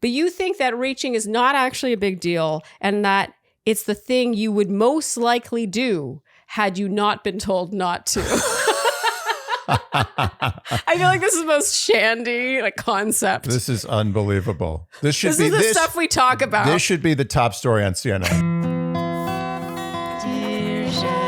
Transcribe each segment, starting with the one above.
But you think that reaching is not actually a big deal and that it's the thing you would most likely do had you not been told not to. I feel like this is the most Shandy concept. This is unbelievable. This is the stuff we talk about. This should be the top story on CNN. Dear Shandy.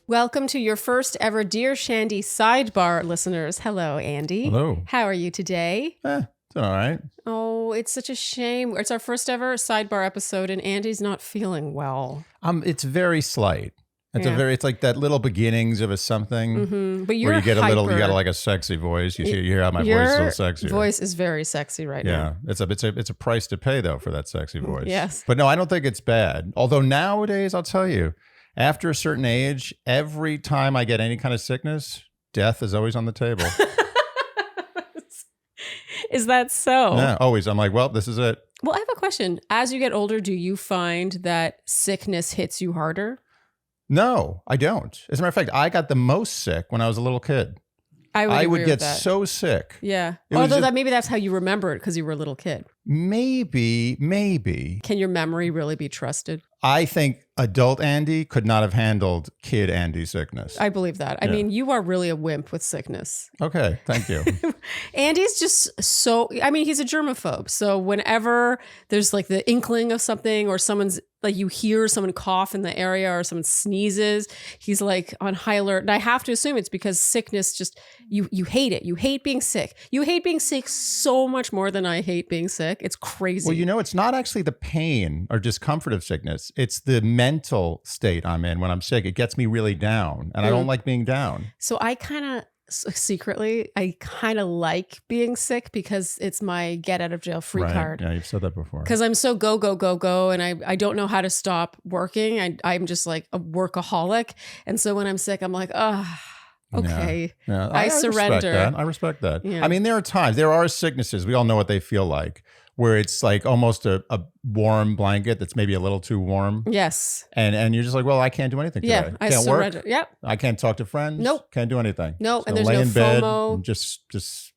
Welcome to your first ever Dear Shandy Sidebar, listeners. Hello, Andy. Hello. How are you today? It's all right. Oh, it's such a shame. It's our first ever Sidebar episode, and Andy's not feeling well. It's very slight. It's like that little beginnings of a something. Mm-hmm. But you're where you get hyper. you got like a sexy voice. You hear how my voice is a little sexy. Your voice is very sexy right now. Yeah, it's a price to pay though for that sexy voice. Yes. But no, I don't think it's bad. Although nowadays, I'll tell you, after a certain age, every time I get any kind of sickness, death is always on the table. Is that so? Yeah, always. I'm like, well, this is it. Well, I have a question. As you get older, do you find that sickness hits you harder? No, I don't. As a matter of fact, I got the most sick when I was a little kid. I would get that. so sick. Yeah. Although maybe that's how you remember it because you were a little kid. Maybe. Can your memory really be trusted? I think adult Andy could not have handled kid Andy sickness. I believe that. I mean, you are really a wimp with sickness. Okay, thank you. Andy's just he's a germaphobe. So whenever there's like the inkling of something or someone's like you hear someone cough in the area or someone sneezes, he's like on high alert. And I have to assume it's because sickness just, you hate it. You hate being sick. You hate being sick so much more than I hate being sick. It's crazy. Well, it's not actually the pain or discomfort of sickness. It's the mental state I'm in when I'm sick. It gets me really down and I don't like being down. So I kind of secretly, like being sick because it's my get out of jail free card. Yeah, you've said that before. Because I'm so go, and I don't know how to stop working. I'm just like a workaholic. And so when I'm sick, I'm like, okay. Yeah. I surrender. I respect that. Yeah. I mean, there are sicknesses, we all know what they feel like, where it's like almost a warm blanket that's maybe a little too warm. Yes. And you're just like, well, I can't do anything today. I can't surrender. work. Yep. I can't talk to friends. Nope. Can't do anything. Nope. So And there's lay no in bed FOMO. and just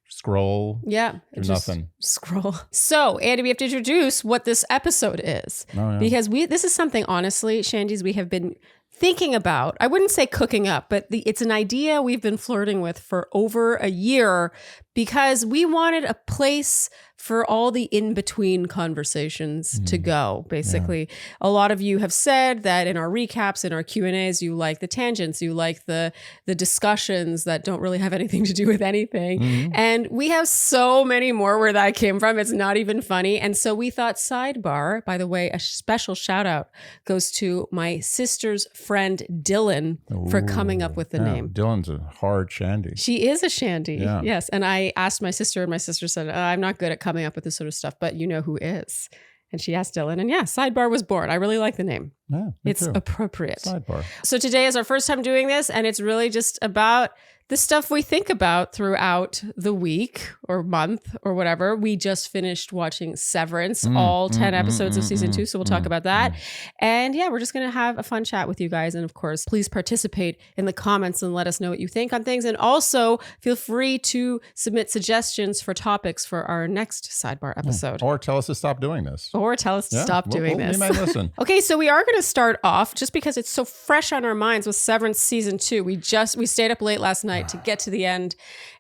scroll. Yeah. Do nothing. Scroll. So, Andy, we have to introduce what this episode is. Oh, yeah. Because this is something, honestly, Shandy's, we have been thinking about. I wouldn't say cooking up, but it's an idea we've been flirting with for over a year because we wanted a place for all the in-between conversations to go, basically. Yeah. A lot of you have said that in our recaps, in our Q&As, you like the tangents, you like the discussions that don't really have anything to do with anything. Mm-hmm. And we have so many more where that came from. It's not even funny. And so we thought Sidebar, by the way, a special shout out goes to my sister's friend Dylan for coming up with the name. Dylan's a hard Shandy. She is a Shandy. Yeah. Yes. And I asked my sister and my sister said, I'm not good at coming up with this sort of stuff, but you know who is. And she asked Dylan and Sidebar was born. I really like the name. Yeah, it's too. Appropriate. Sidebar. So today is our first time doing this and it's really just about the stuff we think about throughout the week or month or whatever. We just finished watching Severance, all 10 episodes of season 2. So we'll talk about that. And we're just going to have a fun chat with you guys. And of course, please participate in the comments and let us know what you think on things. And also feel free to submit suggestions for topics for our next Sidebar episode. Or tell us to stop doing this. Or tell us to stop doing this. We might listen. Okay, so we are going to start off just because it's so fresh on our minds with Severance season 2. We stayed up late last night to get to the end,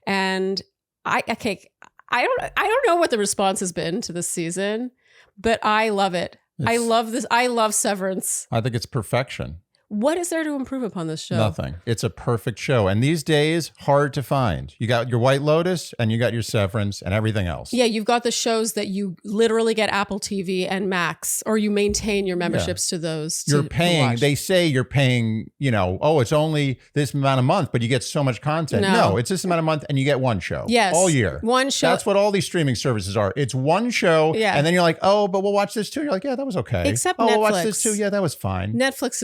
and I don't know what the response has been to this season, but I love it. I love this. I love Severance. I think it's perfection. What is there to improve upon this show? Nothing. It's a perfect show. And these days, hard to find. You got your White Lotus and you got your Severance and everything else. Yeah, you've got the shows that you literally get Apple TV and Max, or you maintain your memberships to those. You're paying, they say you're paying, it's only this amount a month, but you get so much content. No, it's this amount a month and you get one show. Yes. All year. One show. That's what all these streaming services are. It's one show. Yeah. And then you're like, but we'll watch this too. You're like, yeah, that was okay. Except Netflix. We'll watch this too. Yeah, that was fine. Netflix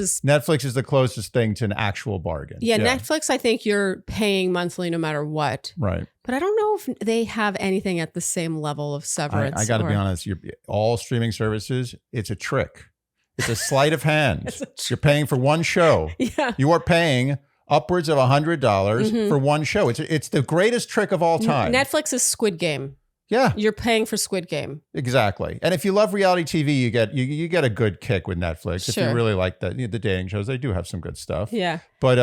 is the closest thing to an actual bargain. Yeah, Netflix, I think you're paying monthly no matter what. Right. But I don't know if they have anything at the same level of Severance. I got to be honest, all streaming services, it's a trick. It's a sleight of hand. You're paying for one show. Yeah. You are paying upwards of $100 for one show. It's the greatest trick of all time. Netflix is Squid Game. Yeah, You're paying for Squid Game. exactly. And if you love reality TV, you get a good kick with Netflix. If Sure. you really like the dating shows, they do have some good stuff. Yeah. But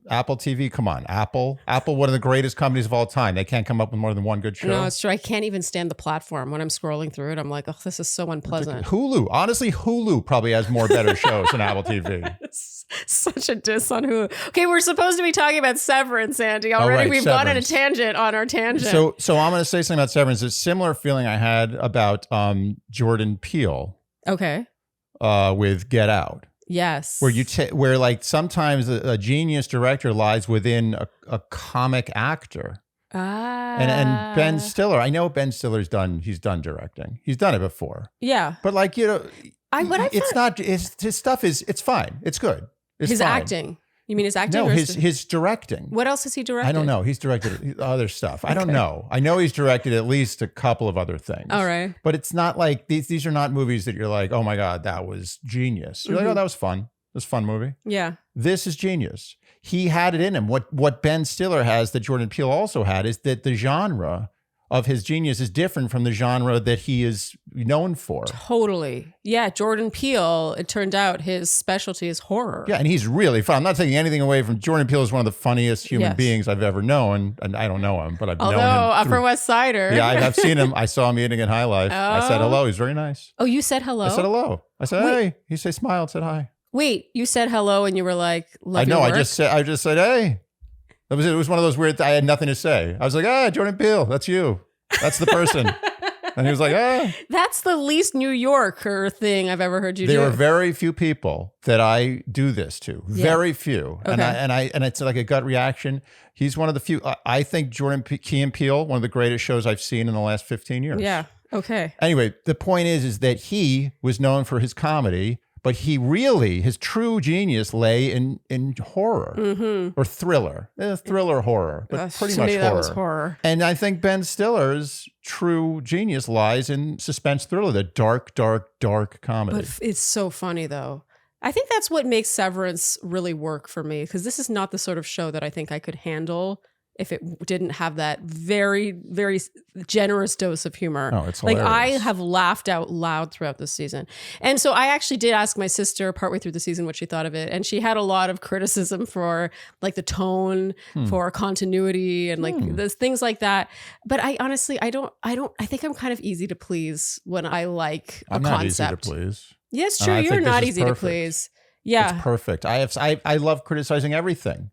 Apple TV, come on, Apple, one of the greatest companies of all time. They can't come up with more than one good show. No, it's true. I can't even stand the platform. When I'm scrolling through it, I'm like, oh, this is so unpleasant. Hulu, honestly, Hulu probably has more better shows than Apple TV. It's such a diss on Hulu. Okay, we're supposed to be talking about Severance, Andy. Already right, we've gone on a Severance. tangent on our tangent. So I'm going to say something about Severance. It's a similar feeling I had about Jordan Peele okay. with Get Out. Yes. Where like sometimes a genius director lies within a comic actor. And Ben Stiller, I know Ben Stiller's he's done directing. He's done it before. Yeah. But like, his stuff it's fine. It's good. It's his fine. acting. You mean his acting? No, or his directing. What else has he directed? I don't know. He's directed other stuff. I don't know. I know he's directed at least a couple of other things. All right. But it's not like these are not movies that you're like, oh my God, that was genius. You're like, oh, that was fun. It was a fun movie. Yeah. This is genius. He had it in him. What Ben Stiller has that Jordan Peele also had is that the genre of his genius is different from the genre that he is known for. Totally. Yeah. Jordan Peele, it turned out his specialty is horror. Yeah, and he's really fun. I'm not taking anything away from Jordan Peele. Is one of the funniest human beings I've ever known, and I don't know him, but I've known him. Upper West Sider. Yeah, I've seen him. I saw him eating at High Life. I said hello. He's very nice. Oh, you said hello? I said hello. I said hey. He smiled, said hi. Wait, you said hello, and you were like, "Love I know. your work?" I just said hey. That was it. It was one of those weird. I had nothing to say. I was like, Jordan Peele, that's you. That's the person. And he was like, That's the least New Yorker thing I've ever heard you do. There are very few people that I do this to. Yeah. Very few. Okay. And it's like a gut reaction. He's one of the few. I think Jordan Key and Peele, one of the greatest shows I've seen in the last 15 years. Yeah. Okay. Anyway, the point is that he was known for his comedy, but his true genius lay in horror or thriller. Thriller horror, but pretty much horror. That was horror. And I think Ben Stiller's true genius lies in suspense thriller, the dark, dark, dark comedy. But it's so funny, though. I think that's what makes Severance really work for me, because this is not the sort of show that I think I could handle if it didn't have that very, very generous dose of humor. Oh, it's like hilarious. I have laughed out loud throughout this season. And so I actually did ask my sister partway through the season what she thought of it. And she had a lot of criticism for like the tone, for continuity and like those things like that. But I honestly, I think I'm kind of easy to please when I like a I'm not concept. easy to please. Yes, And true. I You're think this not is easy to perfect. please. Yeah. It's perfect. I love criticizing everything.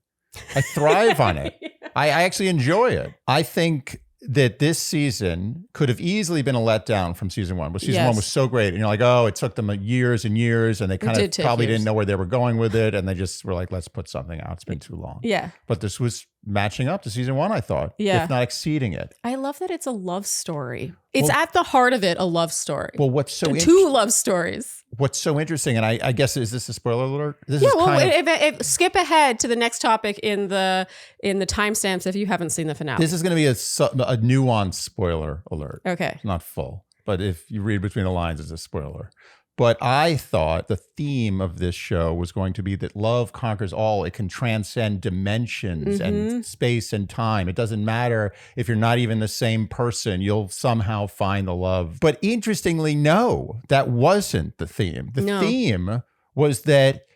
I thrive on it. I actually enjoy it. I think that this season could have easily been a letdown from season one. But season one was so great. And you're like, oh, it took them years and years. And they kind of probably didn't know where they were going with it. And they just were like, let's put something out. It's been too long. Yeah. But this was matching up to season one, I thought. Yeah. If not exceeding it. I love that it's a love story. It's at the heart of it, a love story. Well, what's so two love stories. What's so interesting, and I guess, is this a spoiler alert? This Yeah, is well, if skip ahead to the next topic in the timestamps if you haven't seen the finale. this is going to be a nuanced spoiler alert. Okay. It's not full, but if you read between the lines, it's a spoiler. But I thought the theme of this show was going to be that love conquers all. It can transcend dimensions and space and time. It doesn't matter if you're not even the same person, you'll somehow find the love. But interestingly, no, that wasn't the theme. The theme was that,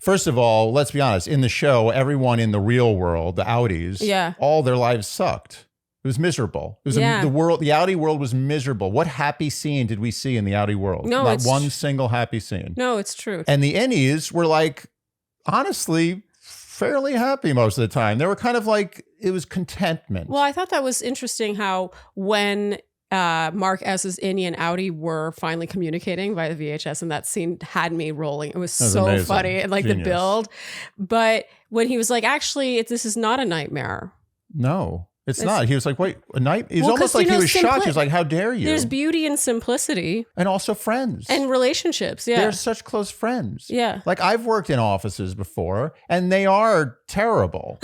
first of all, let's be honest, in the show, everyone in the real world, the Audis, all their lives sucked. It was miserable. It was the Audi world was miserable. What happy scene did we see in the Audi world? No, not one single happy scene. No, it's true. And the innies were like, honestly, fairly happy most of the time. They were kind of like, it was contentment. Well, I thought that was interesting how when Mark S's Innie and Audi were finally communicating via the VHS, and that scene had me rolling. It was so amazing. funny and like Genius. the build. But when he was like, actually, this is not a nightmare. No. It's not. He was like, wait, a night? He's almost 'cause, like he was shocked. He was like, how dare you? There's beauty in simplicity. And also friends. And relationships, yeah. They're such close friends. Yeah. Like I've worked in offices before and they are terrible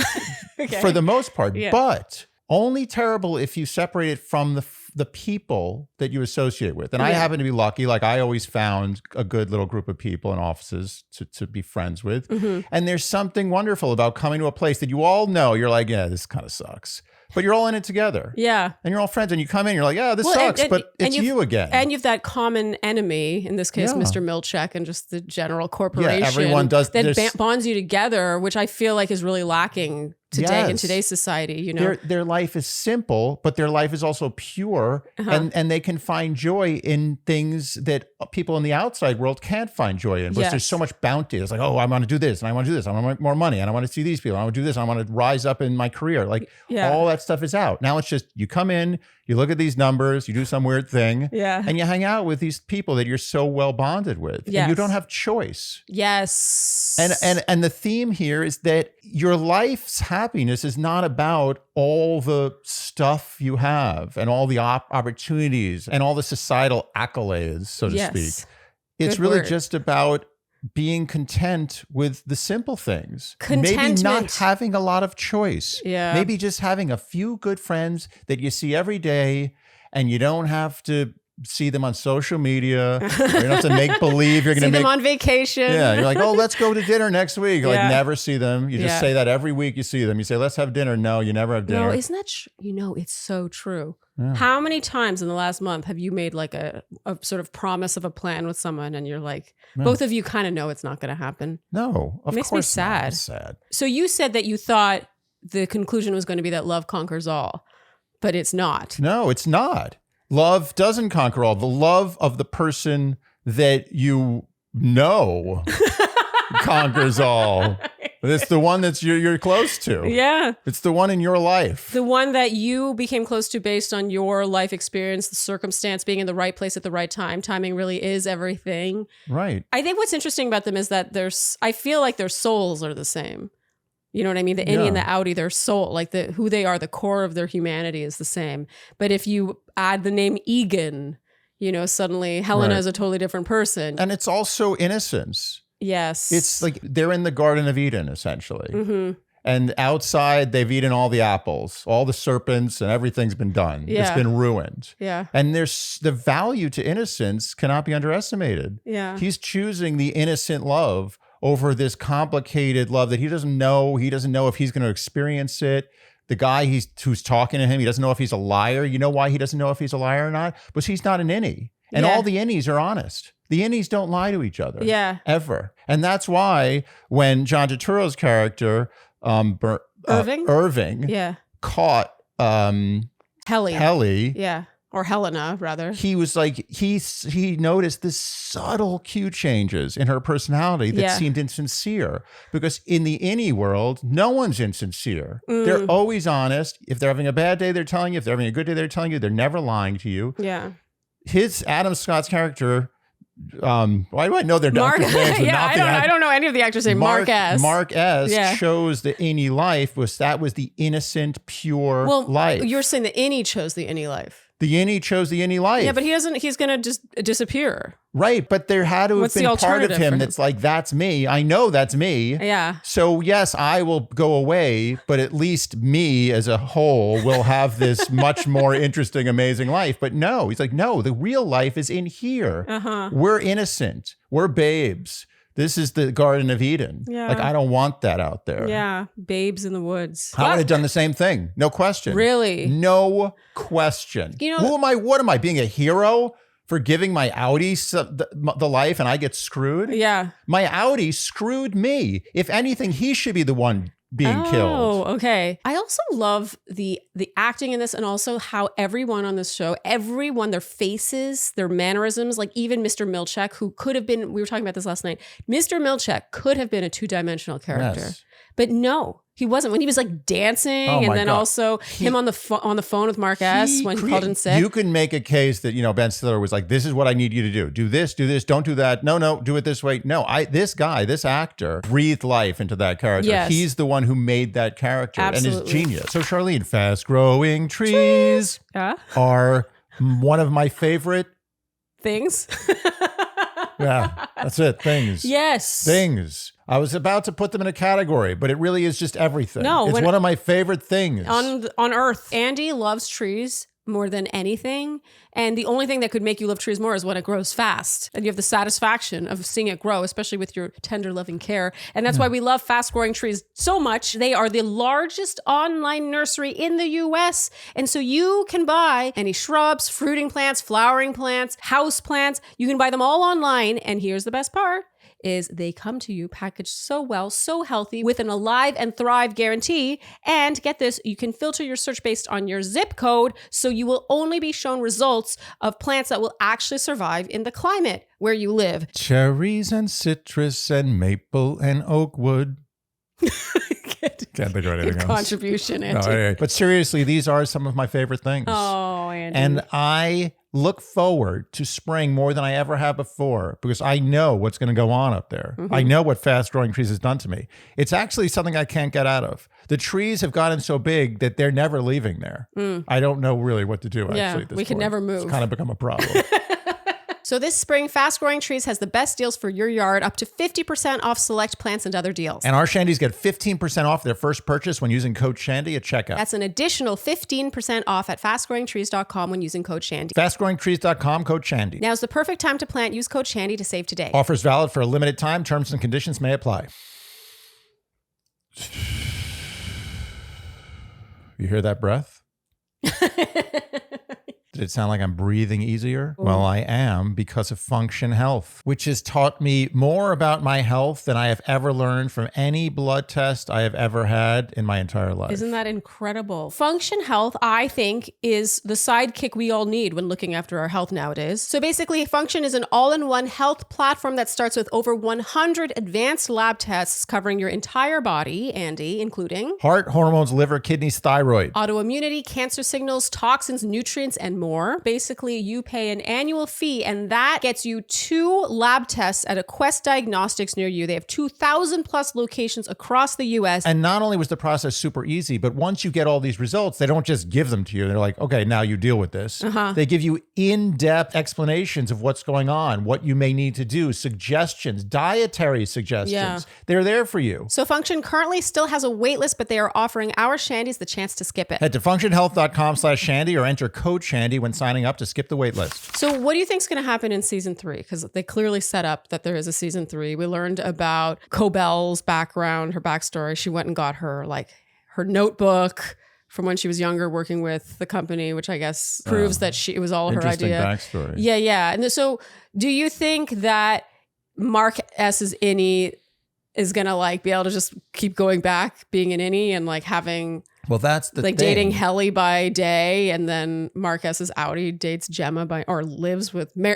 for the most part, but only terrible if you separate it from the people that you associate with. And I happen to be lucky. Like I always found a good little group of people in offices to be friends with. And there's something wonderful about coming to a place that you all know. You're like, yeah, this kind of sucks. But you're all in it together. Yeah. And you're all friends. And you come in, you're like, yeah, this sucks, but it's you again. And you've that common enemy, in this case, Mr. Milchek and just the general corporation. Yeah, everyone does. That bonds you together, which I feel like is really lacking today in today's society. You know, their life is simple, but their life is also pure, and they can find joy in things that people in the outside world can't find joy in. Because there's so much bounty. It's like, oh, I want to do this, and I want to do this. I want to make more money, and I want to see these people. I want to do this. And I want to rise up in my career. Like all that stuff is out. Now it's just you come in, you look at these numbers, you do some weird thing, and you hang out with these people that you're so well bonded with, and you don't have choice. And the theme here is that your life's happiness is not about all the stuff you have and all the opportunities and all the societal accolades, so to speak. It's really just about being content with the simple things. Maybe not having a lot of choice. Maybe just having a few good friends that you see every day, and you don't have to see them on social media. You don't have to make believe you're going to see them on vacation. Yeah, you're like, oh, let's go to dinner next week. Like, never see them. You just say that every week you see them. You say, let's have dinner. No, you never have dinner. No, isn't that it's so true. How many times in the last month have you made like a sort of promise of a plan with someone, and you're like, both of you kind of know it's not going to happen? No, of course not. It makes me sad. It's sad. So you said that you thought the conclusion was going to be that love conquers all, but it's not. No, it's not. Love doesn't conquer all. The love of the person that you know conquers all. It's the one that's you're close to. Yeah. It's the one in your life. The one that you became close to based on your life experience, the circumstance, being in the right place at the right time. Timing really is everything. Right. I think what's interesting about them is that I feel like their souls are the same. You know what I mean? The innie and the outie, their soul, like who they are, the core of their humanity is the same. But if you add the name Egan, suddenly Helena is a totally different person. And it's also innocence. Yes. It's like they're in the Garden of Eden, essentially. And outside, they've eaten all the apples, all the serpents, and everything's been done. It's been ruined. And there's the value to innocence cannot be underestimated. He's choosing the innocent love over this complicated love that he doesn't know. He doesn't know if he's going to experience it. The guy who's talking to him, he doesn't know if he's a liar. You know why he doesn't know if he's a liar or not? Because he's not an innie. And all the innies are honest. The innies don't lie to each other. Ever. And that's why when John Turturro's character, Irving, caught Helly. Or Helena, rather. He was like, he noticed the subtle cue changes in her personality that seemed insincere. Because in the innie world, no one's insincere. They're always honest. If they're having a bad day, they're telling you. If they're having a good day, they're telling you. They're never lying to you. Adam Scott's character, why do I know their names? I don't know any of the actors' names. Mark S. Mark S. chose the innie life. That was the innocent, pure life. You're saying the innie chose the innie life. The innie chose the innie life. Yeah, but he's going to just disappear. Right, but there had to have been part of him that's like, that's me. I know that's me. Yeah. So yes, I will go away, but at least me as a whole will have this much more interesting, amazing life. But no, he's like, no, the real life is in here. We're innocent. We're babes. This is the Garden of Eden. Like, I don't want that out there. Yeah. Babes in the woods. I would have done the same thing. No question. Really? No question. Who am I? What am I? Being a hero for giving my Audi the life and I get screwed? Yeah. My Audi screwed me. If anything, he should be the one being killed. Oh, okay. I also love the acting in this, and also how everyone on this show, their faces, their mannerisms, like even Mr. Milchek, who could have been, we were talking about this last night, Mr. Milchek could have been a two-dimensional character. But no, he wasn't. When he was like dancing, and then also him on the phone with Mark S. when he called in sick. You can make a case that, Ben Stiller was like, this is what I need you to do. Do this, don't do that. No, do it this way. No, this actor breathed life into that character. Yes. He's the one who made that character. Absolutely. And is genius. So Charlene, fast-growing trees are one of my favorite things. Yeah, that's it. Things. Yes. Things. I was about to put them in a category, but it really is just everything. No, it's one of my favorite things on Earth. Andy loves trees more than anything. And the only thing that could make you love trees more is when it grows fast. And you have the satisfaction of seeing it grow, especially with your tender, loving care. And that's why we love fast growing trees so much. They are the largest online nursery in the US. And so you can buy any shrubs, fruiting plants, flowering plants, house plants. You can buy them all online. And here's the best part. Is they come to you packaged so well, so healthy, with an Alive and Thrive guarantee. And get this, you can filter your search based on your zip code, so you will only be shown results of plants that will actually survive in the climate where you live. Cherries and citrus and maple and oak wood. Can't think of anything else. Contribution, Andy. No, but seriously, these are some of my favorite things. Oh, Andy. And I look forward to spring more than I ever have before because I know what's going to go on up there. I know what fast growing trees has done to me. It's actually something I can't get out of. The trees have gotten so big that they're never leaving there. I don't know really what to do actually at this we can point. never move. It's kind of become a problem. So this spring, Fast Growing Trees has the best deals for your yard, up to 50% off select plants and other deals. And our Shandies get 15% off their first purchase when using code Shandy at checkout. That's an additional 15% off at fastgrowingtrees.com when using code Shandy. Fastgrowingtrees.com, code Shandy. Now's the perfect time to plant. Use code Shandy to save today. Offers valid for a limited time. Terms and conditions may apply. You hear that breath? Did it sound like I'm breathing easier? Well, I am because of Function Health, which has taught me more about my health than I have ever learned from any blood test I have ever had in my entire life. Isn't that incredible? Function Health, I think, is the sidekick we all need when looking after our health nowadays. So basically, Function is an all-in-one health platform that starts with over 100 advanced lab tests covering your entire body, Andy, including heart, hormones, liver, kidneys, thyroid, autoimmunity, cancer signals, toxins, nutrients, and more. Basically, you pay an annual fee, and that gets you 2 lab tests at a Quest Diagnostics near you. They have 2,000 plus locations across the US. And not only was the process super easy, but once you get all these results, they don't just give them to you. They're like, okay, now you deal with this. They give you in-depth explanations of what's going on, what you may need to do, suggestions, dietary suggestions. Yeah. They're there for you. So Function currently still has a wait list, but they are offering our Shandies the chance to skip it. Head to functionhealth.com/Shandy or enter code Shandy when signing up to skip the wait list. So what do you think is going to happen in season 3? Because they clearly set up that there is a season 3. We learned about Cobell's background, her backstory. She went and got her notebook from when she was younger working with the company, which I guess proves that it was all her idea. Interesting backstory. Yeah. And so do you think that Mark S.'s innie is going to be able to just keep going back being an innie and having... Well, that's the thing. Dating Helly by day, and then Mark S.'s outie dates Gemma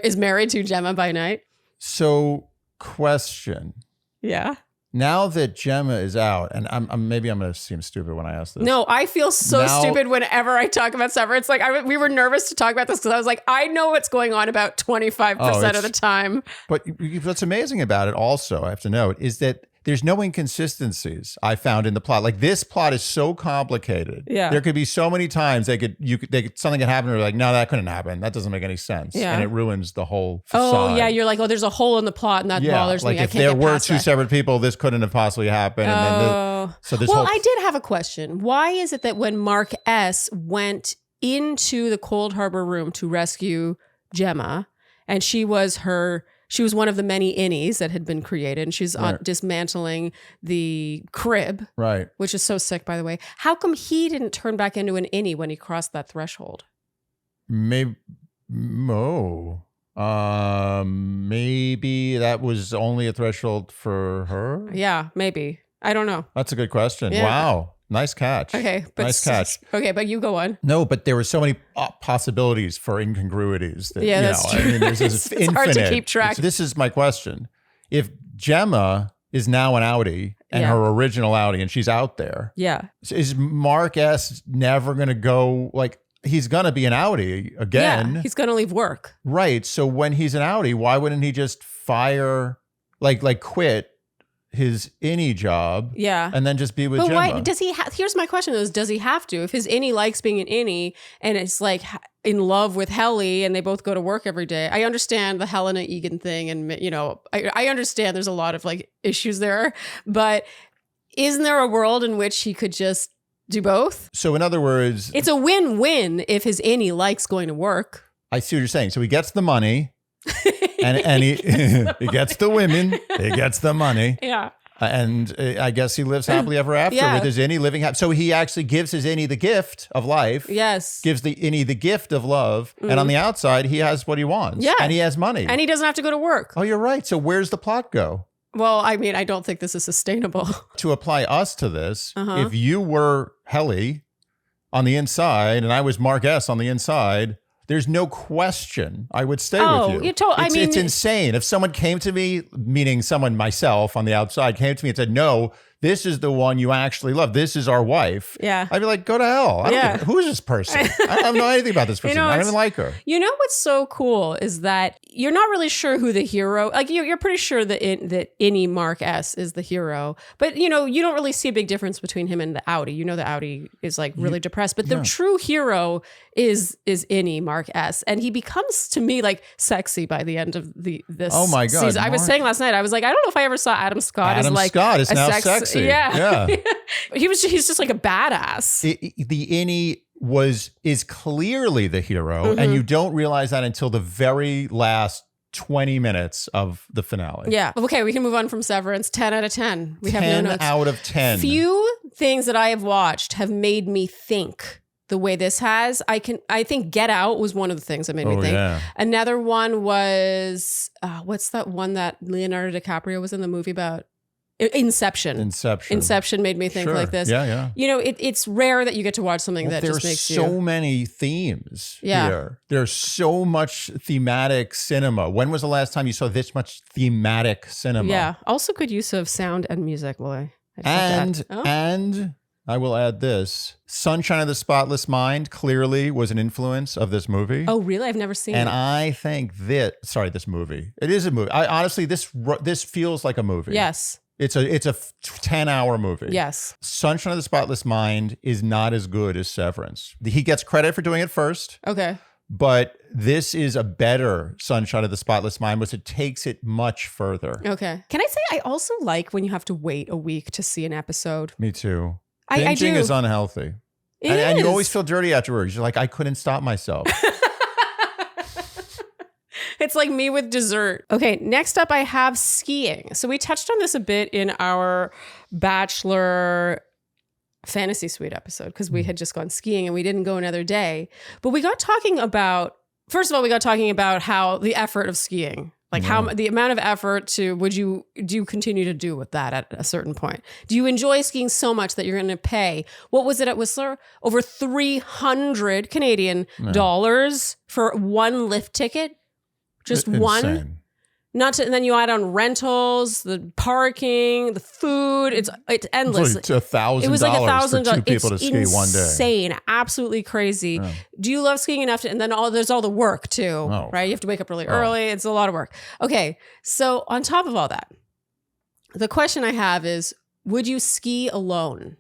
is married to Gemma by night. So, question. Yeah. Now that Gemma is out, and maybe I'm going to seem stupid when I ask this. No, I feel so stupid whenever I talk about Severance. We were nervous to talk about this because I was like, I know what's going on about 25% of the time. But what's amazing about it also, I have to note, is that there's no inconsistencies I found in the plot. This plot is so complicated. Yeah. There could be so many times something could happen or no, that couldn't happen. That doesn't make any sense. Yeah. And it ruins the whole facade. Oh, yeah. You're like, there's a hole in the plot and that bothers me. If there were 2 separate people, this couldn't have possibly happened. And then I did have a question. Why is it that when Mark S. went into the Cold Harbor room to rescue Gemma, and she was one of the many innies that had been created, and she's dismantling the crib, right? Which is so sick, by the way. How come he didn't turn back into an innie when he crossed that threshold? Maybe that was only a threshold for her. Yeah, maybe. I don't know. That's a good question. Yeah. Wow. Nice catch. Okay. Nice catch. Okay, but you go on. No, but there were so many possibilities for incongruities that, that's true. I mean, there's it's infinite. Hard to keep track. This is my question. If Gemma is now an outie and her original outie and she's out there, is Mark S. never going to go, he's going to be an outie again? Yeah, he's going to leave work. Right. So when he's an outie, why wouldn't he just fire, quit his innie job, and then just be with Gemma? Why does he? Here's my question: does he have to? If his innie likes being an innie and it's in love with Helly, and they both go to work every day. I understand the Helena Egan thing, and I understand there's a lot of issues there. But isn't there a world in which he could just Do both? So in other words, It's a win-win if his Annie likes going to work. I see what you're saying. So he gets the money and he, he gets the women, he gets the money. Yeah. And I guess he lives happily ever after Yeah. with his innie living happy. So he actually gives his innie the gift of life. Yes. Gives the innie the gift of love. And on the outside, he has what he wants. Yeah. And he has money. And he doesn't have to go to work. Oh, you're right. So where's the plot go? Well, I mean, I don't think this is sustainable. To apply us to this, if you were Helly on the inside and I was Mark S on the inside, there's no question I would stay with you. It's insane. If someone came to me, meaning someone myself on the outside came to me and said, no, this is the one you actually love. This is our wife. Yeah. I'd be like, go to hell. I don't care. Who is this person? I don't know anything about this person. I don't even like her. You know what's so cool is that you're not really sure who the hero, like you're pretty sure that Innie Mark S is the hero, but you know, you don't really see a big difference between him and the Audi. You know, the Audi is like really depressed, but the true hero is Innie Mark S. And he becomes to me like sexy by the end of this Oh my God, season. I was saying last night, I was like, I don't know if I ever saw Adam Scott as like Scott is now sexy. Yeah. He's just like a badass. The innie is clearly the hero, and you don't realize that until the very last 20 minutes of the finale. Yeah. Okay, we can move on from Severance. 10 out of 10. We have no 10 notes. out of 10. Few things that I have watched have made me think the way this has. I think Get Out was one of the things that made me think. Yeah. Another one was what's that one that Leonardo DiCaprio was in the movie about? Inception. Inception made me think like this. Yeah. You know, it's rare that you get to watch something that just makes you. There's so many themes here. There's so much thematic cinema. When was the last time you saw this much thematic cinema? Yeah. Also good use of sound and music, Willie. And I will add this. Sunshine of the Spotless Mind clearly was an influence of this movie. Oh, really? I've never seen it. And I think this movie. It is a movie. Honestly, this feels like a movie. Yes. It's a 10-hour movie. Yes. Sunshine of the Spotless Mind is not as good as Severance. He gets credit for doing it first. Okay. But this is a better Sunshine of the Spotless Mind, which it takes it much further. Okay. Can I say I also like when you have to wait a week to see an episode? Me too. I do. Binging is unhealthy. And you always feel dirty afterwards. You're like, I couldn't stop myself. It's like me with dessert. Okay, next up I have skiing. So we touched on this a bit in our Bachelor Fantasy Suite episode because we had just gone skiing and we didn't go another day. But we got talking about, first of all, how the effort of skiing, like how the amount of effort do you continue to do with that at a certain point? Do you enjoy skiing so much that you're going to pay, what was it at Whistler? Over 300 Canadian dollars for one lift ticket? Just one, and then you add on rentals, the parking, the food. It's endless. It's like $1,000. It was like $1,000 for two people to ski one day. Insane, absolutely crazy. Yeah. Do you love skiing enough to? And then there's all the work too, right? You have to wake up really early. It's a lot of work. Okay, so on top of all that, the question I have is: would you ski alone?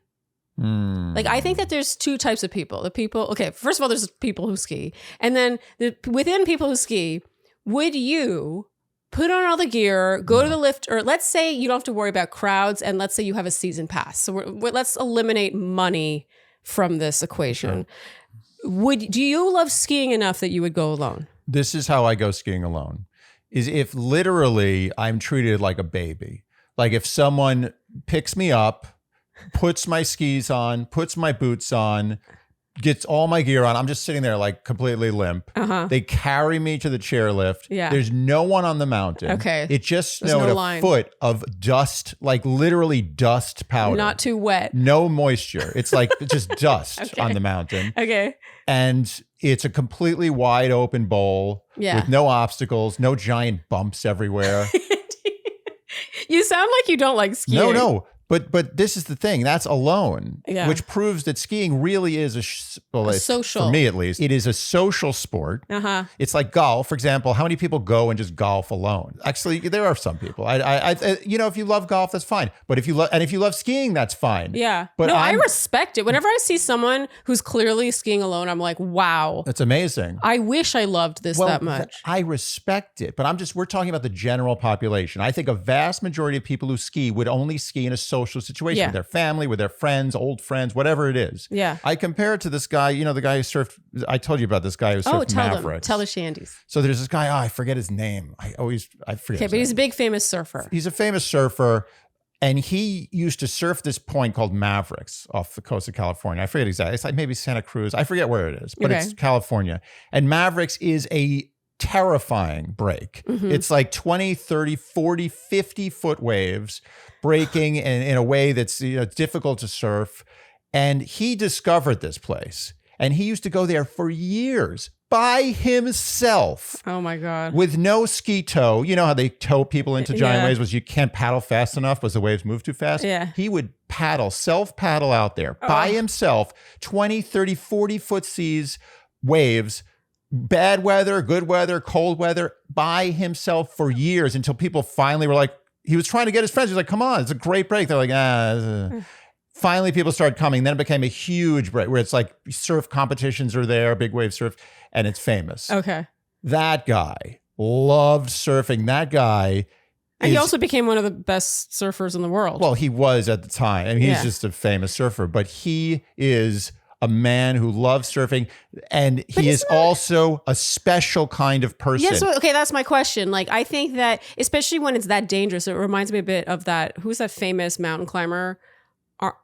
Like, I think that there's two types of people. First of all, there's people who ski, and then within people who ski. Would you put on all the gear, go to the lift, or let's say you don't have to worry about crowds, and let's say you have a season pass. So let's eliminate money from this equation. Sure. Do you love skiing enough that you would go alone? This is how I go skiing alone. Is if literally I'm treated like a baby. Like if someone picks me up, puts my skis on, puts my boots on, gets all my gear on. I'm just sitting there like completely limp. They carry me to the chairlift. Yeah. There's no one on the mountain. Okay. It just snowed a foot of dust, like literally dust powder. Not too wet. No moisture. It's like just dust on the mountain. Okay. And it's a completely wide open bowl with no obstacles, no giant bumps everywhere. You sound like you don't like skiing. No. But this is the thing. That's alone, which proves that skiing really is a social. For me, at least, it is a social sport. It's like golf, for example. How many people go and just golf alone? Actually, there are some people. If you love golf, that's fine. But if you love skiing, that's fine. Yeah. But I respect it. Whenever I see someone who's clearly skiing alone, I'm like, wow, that's amazing. I wish I loved this that much. I respect it, but we're talking about the general population. I think a vast majority of people who ski would only ski in a social social situation Yeah. with their family, with their friends, old friends, whatever it is. Yeah. I compare it to this guy, the guy who surfed. I told you about this guy who surfed Mavericks. Tell the Shandies. So there's this guy, I forget his name. I forget. Okay, but he's a big famous surfer. He's a famous surfer. And he used to surf this point called Mavericks off the coast of California. I forget exactly. It's like maybe Santa Cruz. I forget where it is, but it's California. And Mavericks is a terrifying break. It's like 20, 30, 40, 50-foot waves breaking in a way that's difficult to surf. And he discovered this place. And he used to go there for years by himself. Oh my God. With no ski tow. You know how they tow people into giant waves was you can't paddle fast enough because the waves move too fast? Yeah. He would self-paddle out there by himself, 20, 30, 40-foot seas, waves, bad weather, good weather, cold weather, by himself for years until people finally were like, he was trying to get his friends. He was like, come on, it's a great break. They're like, Finally, people started coming. Then it became a huge break where it's like surf competitions are there, big wave surf, and it's famous. Okay. That guy loved surfing. That guy. And he also became one of the best surfers in the world. Well, he was at the time. I mean, he's just a famous surfer, but he is a man who loves surfing, and he is also a special kind of person. Yes, okay, that's my question. Like, I think that, especially when it's that dangerous, it reminds me a bit of that, who's that famous mountain climber?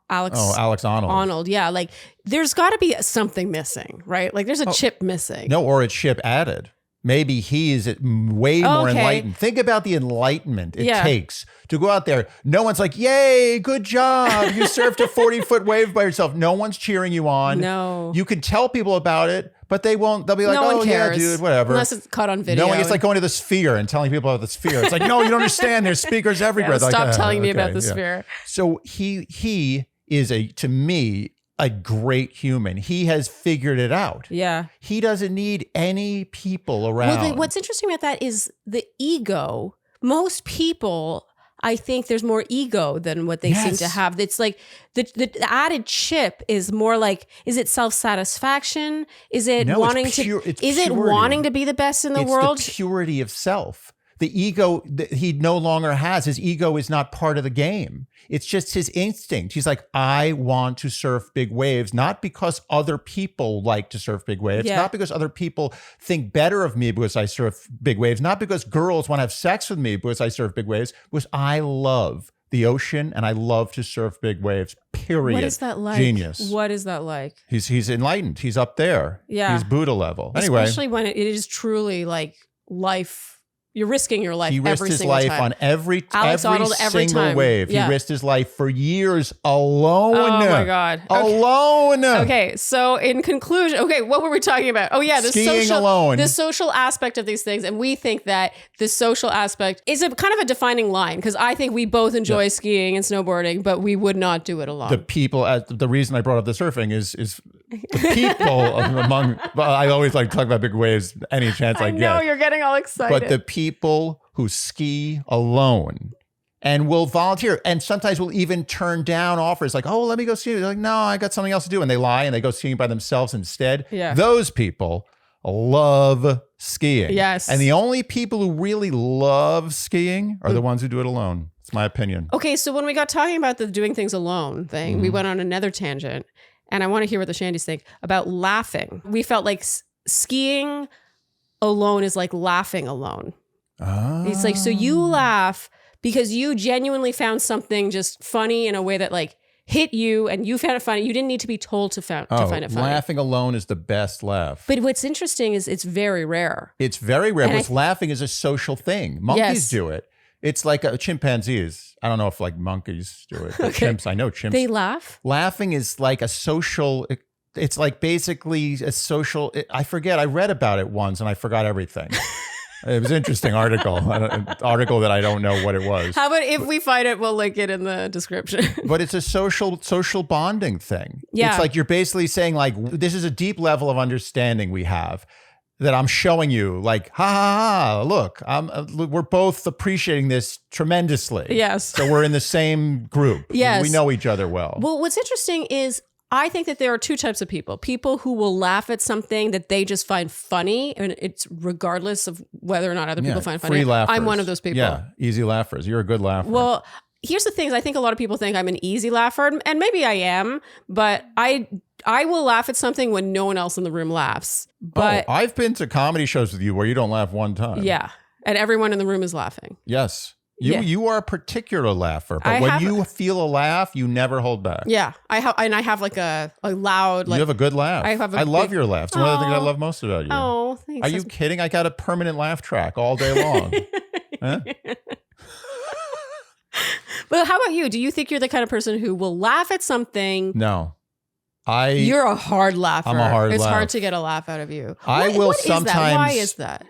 Alex Arnold. Yeah, like there's got to be something missing, right? Like there's a chip missing. No, or a chip added. Maybe he is way more enlightened. Think about the enlightenment it takes to go out there. No one's like, yay, good job. You surfed a 40-foot wave by yourself. No one's cheering you on. No. You can tell people about it, but they won't. They'll be like, no one cares. Yeah, dude, whatever. Unless it's caught on video. No one, it's like going to the Sphere and telling people about the Sphere. It's like, no, you don't understand. There's speakers everywhere. Stop telling me about the Sphere. So he is to me, a great human. He has figured it out. Yeah. He doesn't need any people around. Well, what's interesting about that is the ego. Most people, I think there's more ego than what they seem to have. It's like the added chip is more like, is it self-satisfaction? Is it wanting to be the best in the world? It's the purity of self. The ego that he no longer has, his ego is not part of the game. It's just his instinct. He's like, I want to surf big waves, not because other people like to surf big waves, not because other people think better of me because I surf big waves, not because girls want to have sex with me because I surf big waves, because I love the ocean and I love to surf big waves, period. What is that like? Genius. What is that like? He's enlightened. He's up there. Yeah. He's Buddha level. Anyway. Especially when it is truly like life. You're risking your life every single time. He risked his life on every single time. wave. Yeah. He risked his life for years alone. Oh my God. Alone. Okay, so in conclusion, what were we talking about? Oh yeah, the social aspect of these things. And we think that the social aspect is a kind of a defining line, because I think we both enjoy skiing and snowboarding, but we would not do it alone. The reason I brought up the surfing is the people among, I always like to talk about big waves any chance I get. I know, you're getting all excited. But the people who ski alone and will volunteer and sometimes will even turn down offers like, oh, let me go ski. They're like, no, I got something else to do. And they lie and they go skiing by themselves instead. Yeah. Those people love skiing. Yes. And the only people who really love skiing are the ones who do it alone. It's my opinion. Okay, so when we got talking about the doing things alone thing, we went on another tangent. And I want to hear what the Shandies think about laughing. We felt like skiing alone is like laughing alone. Oh. It's like, so you laugh because you genuinely found something just funny in a way that like hit you and you found it funny. You didn't need to be told to find it funny. Laughing alone is the best laugh. But what's interesting is it's very rare. It's very rare because laughing is a social thing. Monkeys do it. It's like chimpanzees. I don't know if like monkeys do it, but chimps, I know chimps. They laugh? Laughing is like a social, it's like basically a social, I forget, I read about it once and I forgot everything. It was an interesting article, an article that I don't know what it was. How about if we find it, we'll link it in the description. But it's a social bonding thing. Yeah. It's like you're basically saying like, this is a deep level of understanding we have. That I'm showing you, like, ha ha ha! Look, we're both appreciating this tremendously. Yes. So we're in the same group. Yes. We know each other well. Well, what's interesting is I think that there are two types of people. People who will laugh at something that they just find funny, and it's regardless of whether or not other people find funny. Free laughers. I'm one of those people. Yeah, easy laughers. You're a good laugher. Well, here's the thing. I think a lot of people think I'm an easy laugher, and maybe I am, but I will laugh at something when no one else in the room laughs. But I've been to comedy shows with you where you don't laugh one time. yeah. And everyone in the room is laughing. Yes. You are a particular laugher, but when you feel a laugh, you never hold back. Yeah. I have like a loud, like, you have a good laugh. I love your laugh. It's one of the things I love most about you. Oh, thanks. Are you kidding? I got a permanent laugh track all day long. Huh? Well, how about you? Do you think you're the kind of person who will laugh at something? No. You're a hard laugher. I'm a hard laugher. It's hard to get a laugh out of you. What sometimes. Is that? Why is that?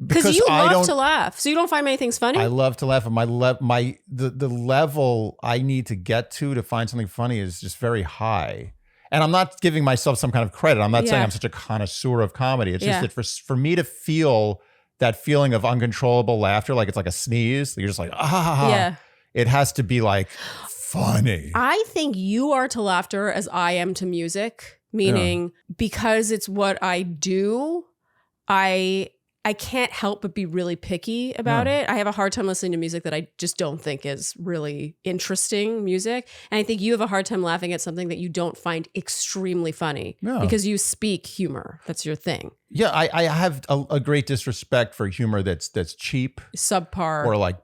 Because you love to laugh, so you don't find many things funny. I love to laugh, and the level I need to get to find something funny is just very high. And I'm not giving myself some kind of credit. I'm not saying I'm such a connoisseur of comedy. It's just that for me to feel that feeling of uncontrollable laughter, like it's like a sneeze, you're just like it has to be like funny. I think you are to laughter as I am to music, meaning because it's what I do, I can't help but be really picky about it. I have a hard time listening to music that I just don't think is really interesting music. And I think you have a hard time laughing at something that you don't find extremely funny because you speak humor. That's your thing. Yeah, I have a great disrespect for humor that's cheap, subpar, or like,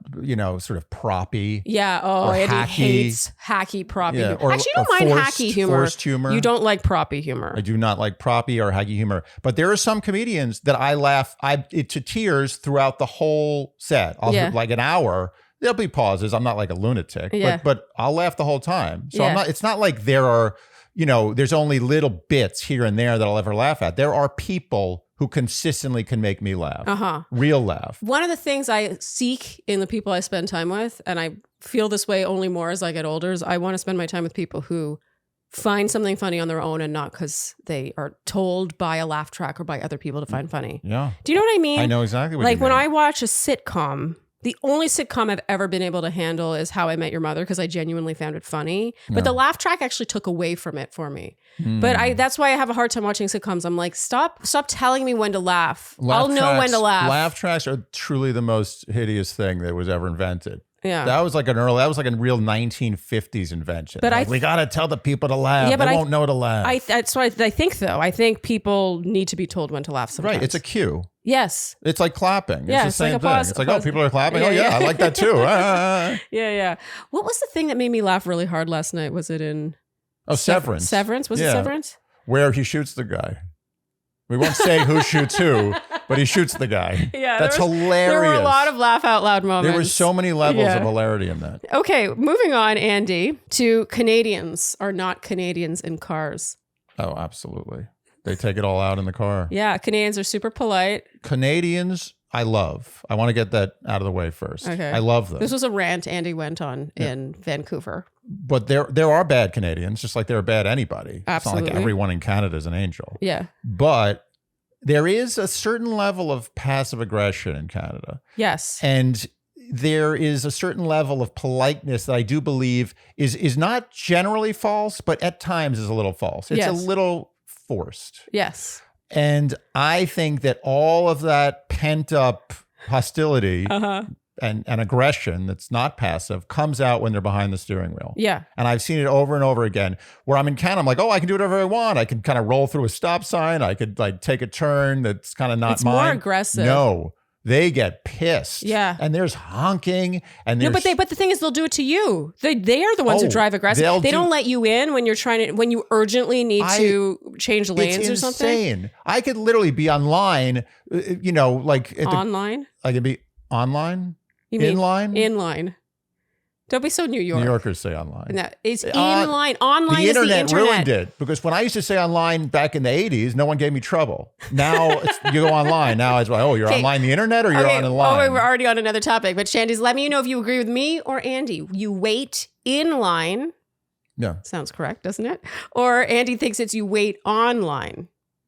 sort of proppy. Yeah. Oh, Andy hates hacky proppy humor. Actually, you don't mind hacky humor. Forced humor. You don't like proppy humor. I do not like proppy or hacky humor. But there are some comedians that I laugh to tears throughout the whole set. Like an hour. There'll be pauses. I'm not like a lunatic, but I'll laugh the whole time. So it's not like there are. There's only little bits here and there that I'll ever laugh at. There are people who consistently can make me laugh. Real laugh. One of the things I seek in the people I spend time with, and I feel this way only more as I get older, is I want to spend my time with people who find something funny on their own and not because they are told by a laugh track or by other people to find funny. Yeah. Do you know what I mean? I know exactly what you mean. Like when I watch a sitcom, the only sitcom I've ever been able to handle is How I Met Your Mother because I genuinely found it funny. But the laugh track actually took away from it for me. But that's why I have a hard time watching sitcoms. I'm like, stop telling me when to laugh. I'll know when to laugh. Laugh tracks are truly the most hideous thing that was ever invented. Yeah. That was like a real 1950s invention. But we got to tell the people to laugh. They won't know to laugh. That's what I think, though. I think people need to be told when to laugh sometimes. Right. It's a cue. Yes. It's like clapping. Yeah, it's the same like a thing. pause, it's like, oh, people are clapping. I like that too. Yeah. What was the thing that made me laugh really hard last night? Was it in... Severance. Severance? Was it Severance? Where he shoots the guy. We won't say who shoots who, but he shoots the guy. Yeah, that's hilarious. There were a lot of laugh out loud moments. There were so many levels of hilarity in that. Okay, moving on, Andy, to Canadians are not Canadians in cars. Oh, absolutely. They take it all out in the car. Yeah, Canadians are super polite. Canadians, I love. I want to get that out of the way first. Okay. I love them. This was a rant Andy went on in Vancouver. But there are bad Canadians, just like there are bad anybody. Absolutely. It's not like everyone in Canada is an angel. Yeah. But there is a certain level of passive aggression in Canada. Yes. And there is a certain level of politeness that I do believe is not generally false, but at times is a little false. It's a little forced. Yes. And I think that all of that pent up hostility and aggression that's not passive comes out when they're behind the steering wheel. Yeah. And I've seen it over and over again where I'm in Canada. I'm like, oh, I can do whatever I want. I can kind of roll through a stop sign. I could like take a turn that's kind of not mine. It's more aggressive. No. They get pissed. Yeah. And there's honking and there's... No, but the thing is they'll do it to you. They are the ones who drive aggressive. They don't let you in when when you urgently need to change lanes or something. It's insane. I could literally be online, like... Online? I could be online? You mean inline? Inline. Don't be so New York. New Yorkers say online. No, it's inline. Online is the internet. Ruined it because when I used to say online back in the 80s, no one gave me trouble. Now you go online. Now it's like, oh, you're online the internet or you're on the line. Oh, we're already on another topic. But Shandy's, let me know if you agree with me or Andy. You wait in line. Yeah. Sounds correct, doesn't it? Or Andy thinks it's you wait online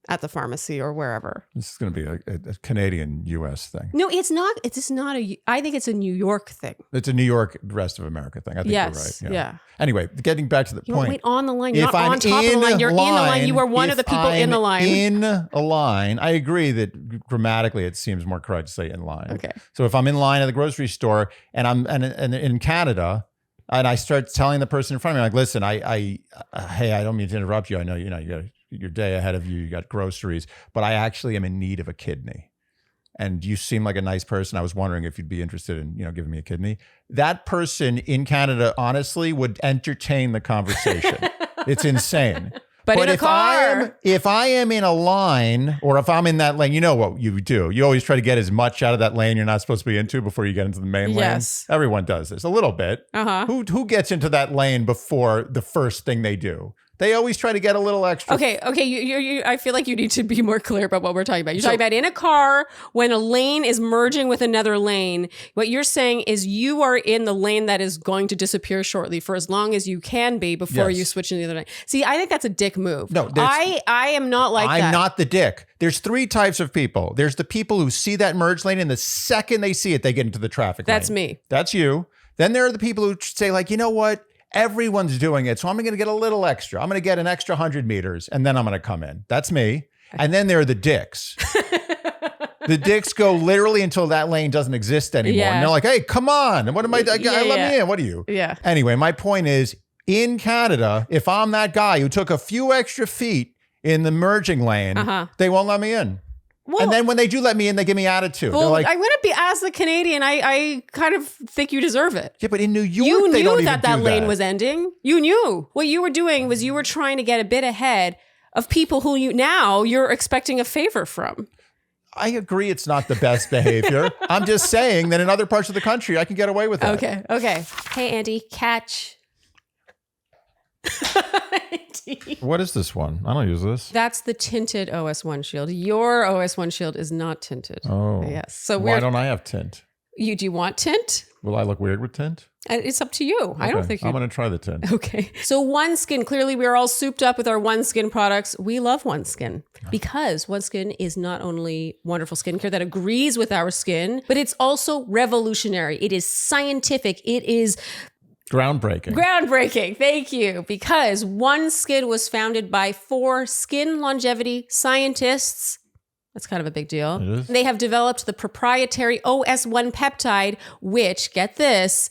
at the pharmacy or wherever. This is going to be a Canadian-U.S. thing. No, it's not. It's not I think it's a New York thing. It's a New York, rest of America thing. I think you're right. Yeah. Anyway, getting back to the you point. Don't wait on the line. You're not on top of the line. You're in the line. You are one of the people in the line. In a line. I agree that grammatically it seems more correct to say in line. Okay. So if I'm in line at the grocery store and I'm in Canada, And I start telling the person in front of me, like, listen, hey, I don't mean to interrupt you. I know, you got your day ahead of you. You got groceries, but I actually am in need of a kidney. And you seem like a nice person. I was wondering if you'd be interested in, giving me a kidney. That person in Canada, honestly, would entertain the conversation. It's insane. But in a car, if I am in a line or if I'm in that lane, you know what you do. You always try to get as much out of that lane you're not supposed to be into before you get into the main lane. Yes. Everyone does this a little bit. Who gets into that lane before the first thing they do? They always try to get a little extra. Okay. I feel like you need to be more clear about what we're talking about. You're talking about in a car when a lane is merging with another lane. What you're saying is you are in the lane that is going to disappear shortly for as long as you can be before you switch into the other lane. See, I think that's a dick move. No, I am not like that. I'm not the dick. There's 3 types of people. There's the people who see that merge lane and the second they see it, they get into the traffic lane. That's me. That's you. Then there are the people who say like, you know what? Everyone's doing it, so I'm going to get a little extra. I'm going to get an extra 100 meters, and then I'm going to come in. That's me. And then there are the dicks. The dicks go literally until that lane doesn't exist anymore. Yeah. And they're like, hey, come on. And what am I doing? Let me in. What are you? Yeah. Anyway, my point is, in Canada, if I'm that guy who took a few extra feet in the merging lane, they won't let me in. Well, and then when they do let me in, they give me attitude. Well, They're like, I wouldn't be as a Canadian. I kind of think you deserve it. Yeah, but in New York, you they don't knew even that do lane was ending. You knew. What you were doing was you were trying to get a bit ahead of people who you're expecting a favor from. I agree it's not the best behavior. I'm just saying that in other parts of the country, I can get away with that. Okay. Hey, Andy, catch. What is this one? I don't use this. That's the tinted OS1 shield. Your OS1 shield is not tinted. Oh. Yes. So why don't I have tint? Do you want tint? Will I look weird with tint? It's up to you. Okay. I don't think I'm going to try the tint. Okay. So OneSkin, clearly we are all souped up with our OneSkin products. We love OneSkin because OneSkin is not only wonderful skincare that agrees with our skin, but it's also revolutionary. It is scientific. It is groundbreaking. Thank you. Because OneSkin was founded by 4 skin longevity scientists. That's kind of a big deal. It is. They have developed the proprietary OS1 peptide, which, get this,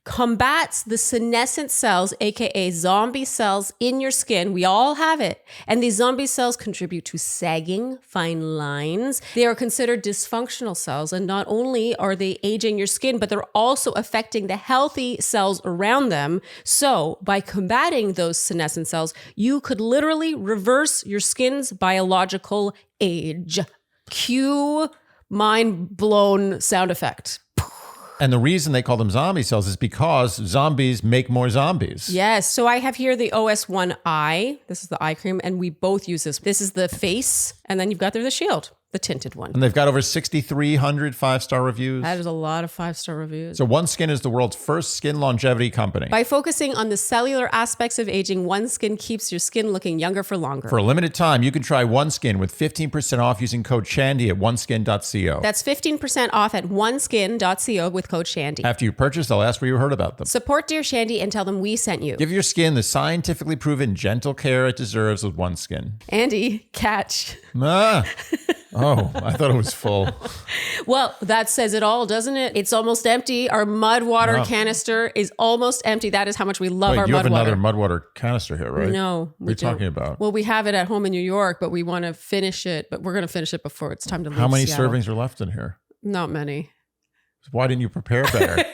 combats the senescent cells, aka zombie cells in your skin. We all have it. And these zombie cells contribute to sagging, fine lines. They are considered dysfunctional cells. And not only are they aging your skin, but they're also affecting the healthy cells around them. So by combating those senescent cells, you could literally reverse your skin's biological age. Cue mind blown sound effect. And the reason they call them zombie cells is because zombies make more zombies. Yes. So I have here the OS1 eye. This is the eye cream, and we both use this. This is the face, and then you've got there the shield, the tinted one. And they've got over 6,300 5-star reviews. That is a lot of 5-star reviews. So OneSkin is the world's first skin longevity company. By focusing on the cellular aspects of aging, OneSkin keeps your skin looking younger for longer. For a limited time, you can try OneSkin with 15% off using code Shandy at oneskin.co. That's 15% off at oneskin.co with code Shandy. After you purchase, they'll ask where you heard about them. Support Dear Shandy and tell them we sent you. Give your skin the scientifically proven gentle care it deserves with OneSkin. Andy, catch. Oh, I thought it was full. Well, that says it all, doesn't it? It's almost empty. Our mud water canister is almost empty. That is how much we love our mud water. You have another mud water canister here, right? No. What are you talking about? Well, we have it at home in New York, but we want to finish it. But we're going to finish it before it's time to leave How many Seattle. servings are left in here? Not many. Why didn't you prepare better?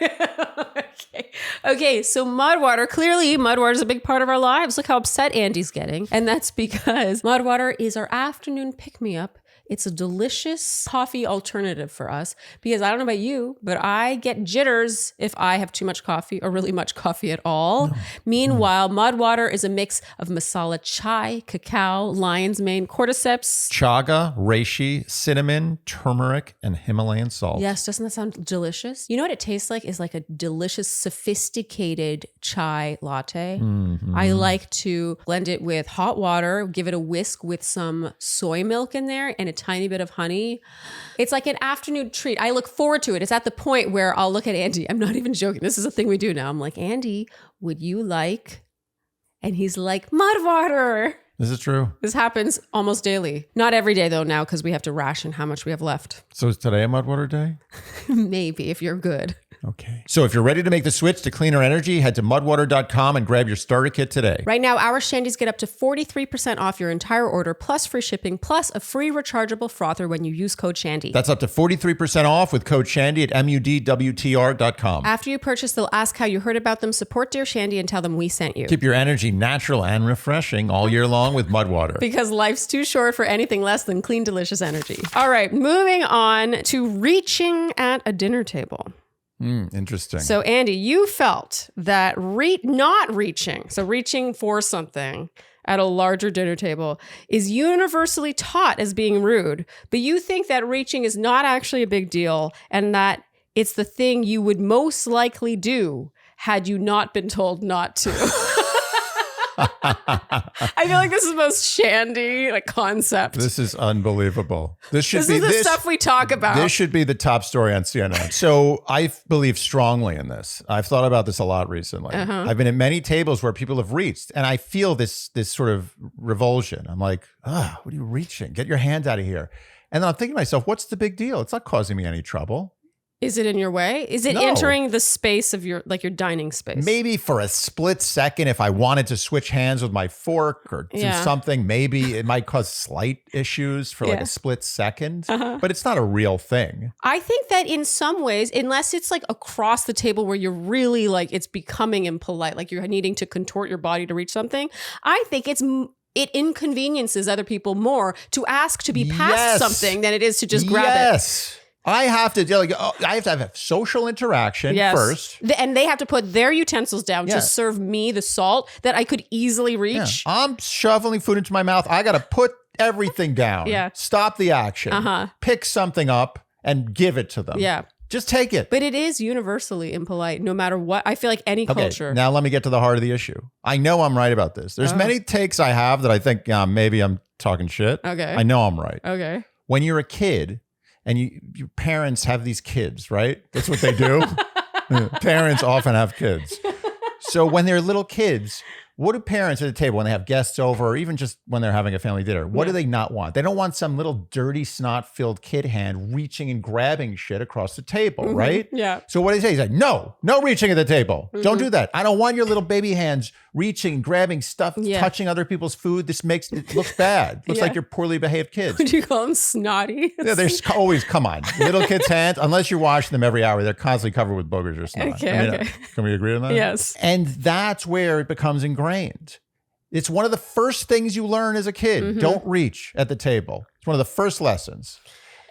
Okay, so mud water. Clearly, mud water is a big part of our lives. Look how upset Andy's getting. And that's because mud water is our afternoon pick-me-up. It's a delicious coffee alternative for us because I don't know about you, but I get jitters if I have too much coffee or really much coffee at all. No. Meanwhile, mud water is a mix of masala chai, cacao, lion's mane, cordyceps, chaga, reishi, cinnamon, turmeric, and Himalayan salt. Yes, doesn't that sound delicious? You know what it tastes like? Is like a delicious, sophisticated chai latte. Mm-hmm. I like to blend it with hot water, give it a whisk with some soy milk in there, and a tiny bit of honey. It's like an afternoon treat. I look forward to it. It's at the point where I'll look at Andy. I'm not even joking. This is a thing we do now. I'm like, Andy, would you like? And he's like, mud water. This is true. This happens almost daily. Not every day though now because we have to ration how much we have left. So is today a mud water day? Maybe if you're good. Okay. So if you're ready to make the switch to cleaner energy, head to mudwater.com and grab your starter kit today. Right now, our Shandies get up to 43% off your entire order, plus free shipping, plus a free rechargeable frother when you use code Shandy. That's up to 43% off with code Shandy at mudwtr.com. After you purchase, they'll ask how you heard about them, support Dear Shandy, and tell them we sent you. Keep your energy natural and refreshing all year long with Mudwater. Because life's too short for anything less than clean, delicious energy. All right, moving on to reaching at a dinner table. Interesting. So, Andy, you felt that not reaching, so reaching for something at a larger dinner table is universally taught as being rude, but you think that reaching is not actually a big deal and that it's the thing you would most likely do had you not been told not to. I feel like this is the most Shandy concept. This is unbelievable. This is the stuff we talk about. This should be the top story on CNN. So I believe strongly in this. I've thought about this a lot recently. I've been at many tables where people have reached, and I feel this sort of revulsion. I'm like, what are you reaching? Get your hand out of here. And then I'm thinking to myself, what's the big deal? It's not causing me any trouble. Is it in your way? Is it entering the space of your dining space? Maybe for a split second, if I wanted to switch hands with my fork or do something, maybe it might cause slight issues for like a split second, but it's not a real thing. I think that in some ways, unless it's like across the table where you're really it's becoming impolite, like you're needing to contort your body to reach something, I think it inconveniences other people more to ask to be passed something than it is to just grab it. Yes. I have to have social interaction first. And they have to put their utensils down to serve me the salt that I could easily reach. Yeah. I'm shoveling food into my mouth. I got to put everything down. Stop the action. Pick something up and give it to them. Yeah. Just take it. But it is universally impolite, no matter what. I feel like any culture. Now let me get to the heart of the issue. I know I'm right about this. There's many takes I have that I think maybe I'm talking shit. Okay. I know I'm right. Okay. When you're a kid, and your parents have these kids, right? That's what they do. Parents often have kids. So when they're little kids, what do parents at the table when they have guests over or even just when they're having a family dinner, what do they not want? They don't want some little dirty snot-filled kid hand reaching and grabbing shit across the table, right? Yeah. So what do they say? He's like, no reaching at the table. Don't do that. I don't want your little baby hands reaching, grabbing stuff, touching other people's food. This makes it look bad. Looks like you're poorly behaved kids. Would you call them snotty? Yeah, they're always, come on. Little kids' hands, unless you're washing them every hour, they're constantly covered with boogers or snot. Okay. Can we agree on that? Yes. And that's where it becomes ingrained. It's one of the first things you learn as a kid. Don't reach at the table. It's one of the first lessons.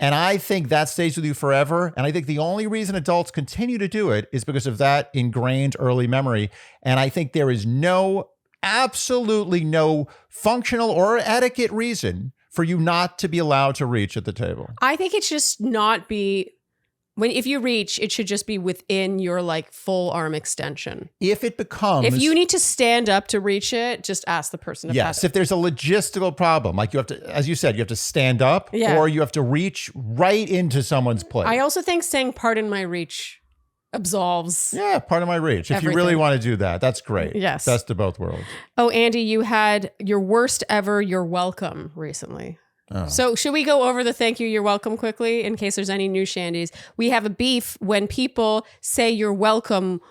And I think that stays with you forever. And I think the only reason adults continue to do it is because of that ingrained early memory. And I think there is absolutely no functional or etiquette reason for you not to be allowed to reach at the table. I think it's just if you reach, it should just be within your full arm extension. If you need to stand up to reach it, just ask the person to pass it. If there's a logistical problem, like you have to, as you said, you have to stand up or you have to reach right into someone's plate. I also think saying pardon my reach absolves. Yeah, pardon my reach. If you really want to do that, that's great. Yes. Best of both worlds. Oh, Andy, you had your worst ever you're welcome recently. Oh. So should we go over the thank you, you're welcome quickly in case there's any new Shandies? We have a beef when people say you're welcome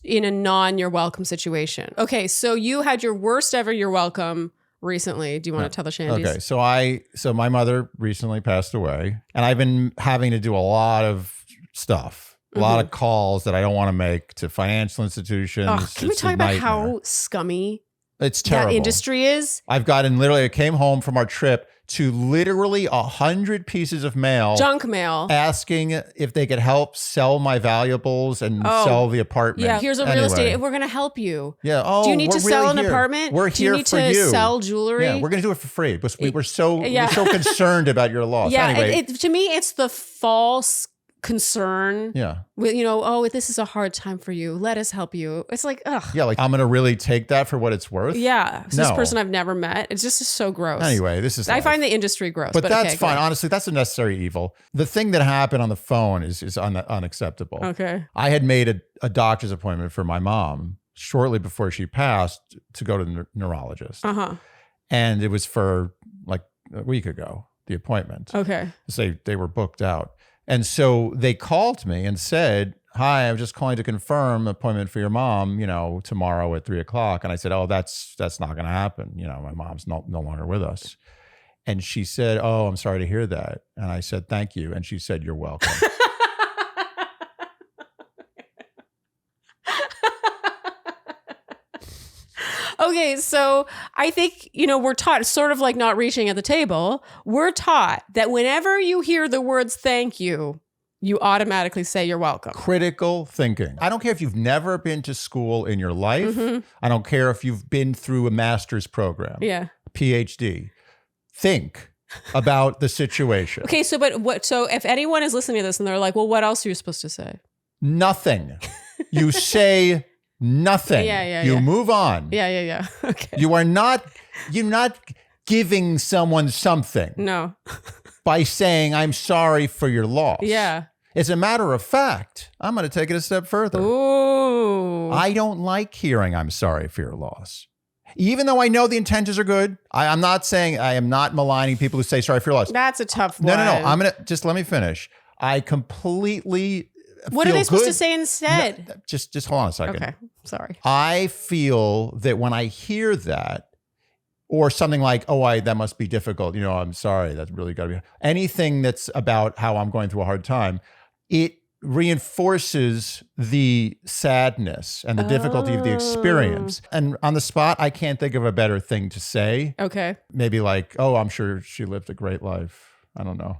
in a non-you're welcome situation. Okay, so you had your worst ever you're welcome recently. Do you want to tell the Shandies? Okay, so my mother recently passed away, and I've been having to do a lot of stuff, a lot of calls that I don't want to make to financial institutions. Oh, can we talk about how scummy it's terrible that industry is? I came home from our trip to literally 100 pieces of mail. Junk mail. Asking if they could help sell my valuables and sell the apartment. Yeah, here's a real estate. We're going to help you. Yeah. Do you need to sell an apartment? We're here for you. Do you need to sell jewelry? Yeah, we're going to do it for free. But we're so concerned about your loss. Yeah, anyway. To me, it's the false concern. Yeah. With, this is a hard time for you. Let us help you. It's like, ugh. Yeah, I'm going to really take that for what it's worth. Yeah. This person I've never met. It's just so gross. Anyway, this is I find the industry gross. But that's fine. Honestly, that's a necessary evil. The thing that happened on the phone is unacceptable. Okay. I had made a doctor's appointment for my mom shortly before she passed to go to the neurologist. And it was for a week ago, the appointment. Okay. So they were booked out. And so they called me and said, hi, I'm just calling to confirm appointment for your mom, tomorrow at 3:00. And I said, oh, that's not going to happen. My mom's no longer with us. And she said, oh, I'm sorry to hear that. And I said, thank you. And she said, you're welcome. Okay, so I think, we're taught, sort of like not reaching at the table, we're taught that whenever you hear the words thank you, you automatically say you're welcome. Critical thinking. I don't care if you've never been to school in your life. I don't care if you've been through a master's program, PhD. Think about the situation. Okay, so if anyone is listening to this and they're like, well, what else are you supposed to say? Nothing. You say nothing. You move on. Yeah. Okay. You're not giving someone something. No. By saying, I'm sorry for your loss. Yeah. As a matter of fact, I'm going to take it a step further. Ooh. I don't like hearing I'm sorry for your loss. Even though I know the intentions are good, I'm not saying, I am not maligning people who say sorry for your loss. That's a tough one. No. I'm going to, just let me finish. I completely What are they supposed to say instead? No, just hold on a second. Okay, sorry. I feel that when I hear that, or something like, oh, that must be difficult. I'm sorry. That's really got to be anything that's about how I'm going through a hard time. It reinforces the sadness and the difficulty of the experience. And on the spot, I can't think of a better thing to say. Okay. Maybe like, oh, I'm sure she lived a great life. I don't know.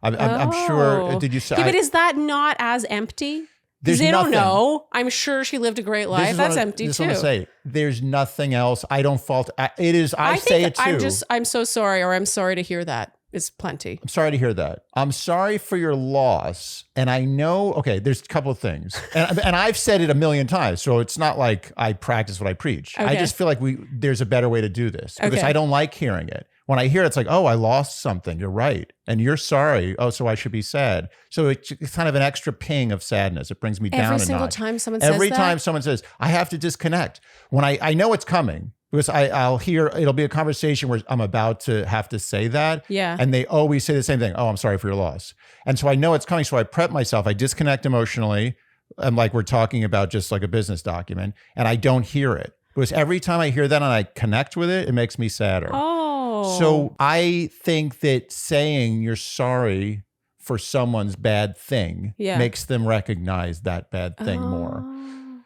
I'm sure. Did you say? Yeah, but is that not as empty? Because they don't know. I'm sure she lived a great life. That's empty too. This is what I say. There's nothing else. I don't fault. It is. I say it too. I'm so sorry, or I'm sorry to hear that. Is plenty. I'm sorry to hear that. I'm sorry for your loss. And I know, okay, there's a couple of things. And I've said it a million times, so it's not like I practice what I preach. Okay. I just feel like there's a better way to do this because I don't like hearing it. When I hear it, it's like, oh, I lost something. You're right. And you're sorry. Oh, so I should be sad. So it's kind of an extra ping of sadness. It brings me down a notch. Every single time someone says that? Every time someone says, I have to disconnect. When I know it's coming. Because I'll hear, it'll be a conversation where I'm about to have to say that. Yeah. And they always say the same thing. Oh, I'm sorry for your loss. And so I know it's coming. So I prep myself. I disconnect emotionally. And like we're talking about just like a business document. And I don't hear it. Because every time I hear that and I connect with it, it makes me sadder. Oh. So I think that saying you're sorry for someone's bad thing makes them recognize that bad thing more.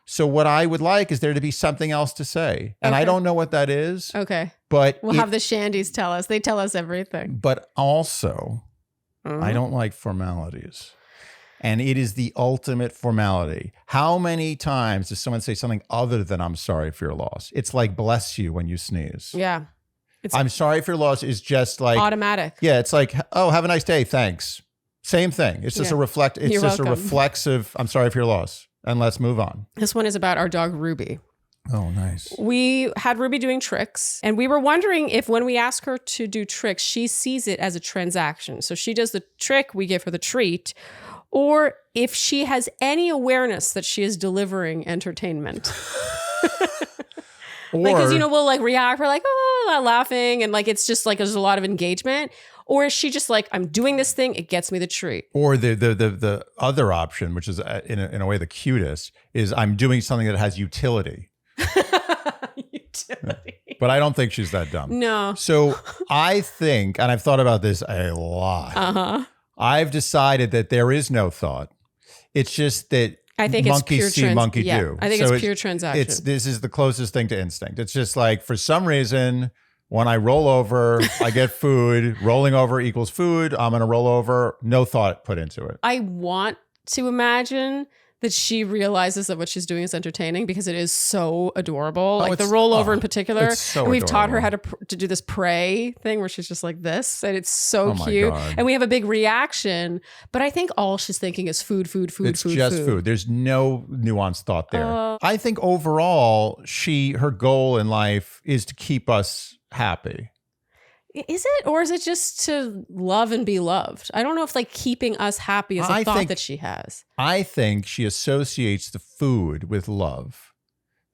So what I would like is there to be something else to say. And I don't know what that is. Okay. But we'll have the Shandies tell us. They tell us everything. But also, I don't like formalities. And it is the ultimate formality. How many times does someone say something other than I'm sorry for your loss? It's like bless you when you sneeze. Yeah. I'm sorry for your loss is just like automatic. Yeah, it's like, oh, have a nice day. Thanks. Same thing. It's just a reflexive, I'm sorry for your loss. And let's move on. This one is about our dog, Ruby. Oh, nice. We had Ruby doing tricks, and we were wondering if when we ask her to do tricks, she sees it as a transaction. So she does the trick, we give her the treat, or if she has any awareness that she is delivering entertainment. Because, we'll like react, we're like, oh, laughing, and like it's just like there's a lot of engagement. Or is she just like, I'm doing this thing, it gets me the treat? Or the other option, which is in a way the cutest, is I'm doing something that has utility. Utility. But I don't think she's that dumb. No. So I think, and I've thought about this a lot, I've decided that there is no thought. It's just that I think monkey it's see, monkey do. I think it's pure transaction. This is the closest thing to instinct. It's just like, for some reason, when I roll over, I get food. Rolling over equals food. I'm going to roll over. No thought put into it. I want to imagine that she realizes that what she's doing is entertaining because it is so adorable. Like the rollover in particular. It's so we've adorable. taught her how to do this pray thing where she's just like this. And it's so cute. God. And we have a big reaction. But I think all she's thinking is food. It's just food. There's no nuanced thought there. I think overall, her goal in life is to keep us happy. Is it? Or is it just to love and be loved? I don't know if like keeping us happy is a thought that she has. I think she associates the food with love.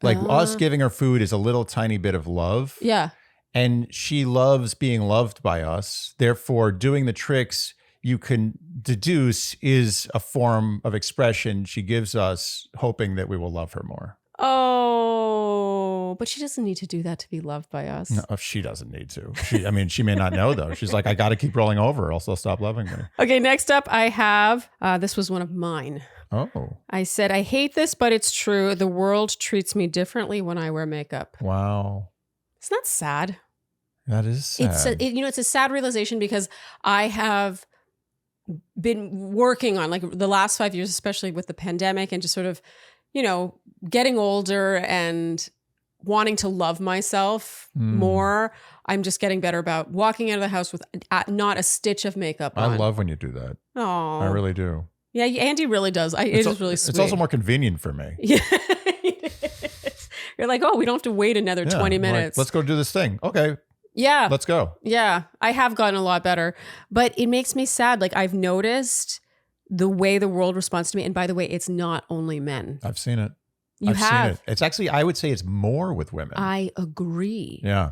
Like us giving her food is a little tiny bit of love. Yeah. And she loves being loved by us. Therefore, doing the tricks you can deduce is a form of expression she gives us, hoping that we will love her more. Oh, but she doesn't need to do that to be loved by us. No, she doesn't need to. She may not know, though. She's like, I got to keep rolling over, else they'll stop loving me. Okay, next up I have, this was one of mine. Oh. I said, I hate this, but it's true. The world treats me differently when I wear makeup. Wow. Isn't that sad? That is sad. It's a sad realization because I have been working on, like, the last 5 years, especially with the pandemic and just sort of, getting older and wanting to love myself more. I'm just getting better about walking out of the house with not a stitch of makeup on. I love when you do that. Oh, I really do. Yeah, Andy really does. It is really sweet. It's also more convenient for me. Yeah. You're like, oh, we don't have to wait another 20 minutes. Like, let's go do this thing. Okay. Yeah. Let's go. Yeah. I have gotten a lot better, but it makes me sad. Like, I've noticed the way the world responds to me. And by the way, it's not only men. I've seen it. I've seen it. It's actually, I would say it's more with women. I agree. Yeah.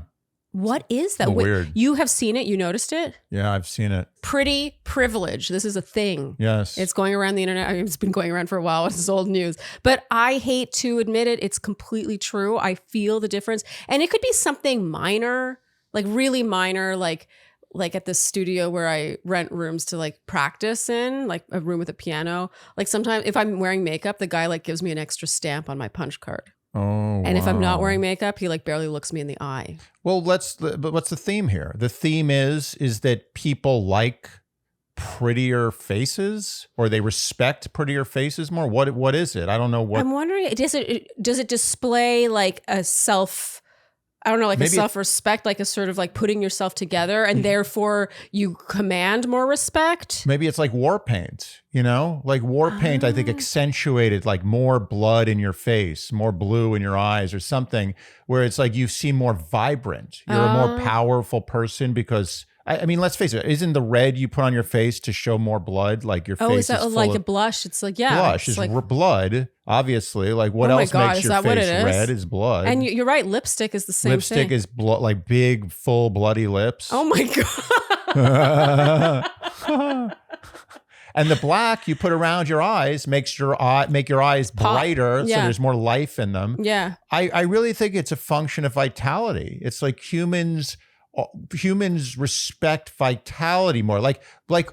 What is that? Weird. You have seen it? You noticed it? Yeah, I've seen it. Pretty privilege. This is a thing. Yes. It's going around the internet. I mean, it's been going around for a while. It's old news. But I hate to admit it. It's completely true. I feel the difference. And it could be something minor, like really minor, like at the studio where I rent rooms to like practice in, like a room with a piano. Like sometimes if I'm wearing makeup, the guy like gives me an extra stamp on my punch card. Oh, and if I'm not wearing makeup, he like barely looks me in the eye. Well, but what's the theme here? The theme is that people like prettier faces, or they respect prettier faces more. What is it? I don't know what. I'm wondering, does it display like a self, I don't know, like maybe a self-respect, like a sort of like putting yourself together, and therefore you command more respect? Maybe it's like war paint, like war paint, I think accentuated like more blood in your face, more blue in your eyes or something, where it's like you seem more vibrant. You're a more powerful person because, I mean, let's face it, isn't the red you put on your face to show more blood? Like your face is that full like of a blush? It's like, yeah. Blush is like blood, obviously. Like what else makes your face red is blood. And you're right, lipstick is the same thing. Lipstick is like big, full, bloody lips. Oh my God. And the black you put around your eyes make your eyes brighter, so there's more life in them. Yeah. I really think it's a function of vitality. It's like humans respect vitality more. Like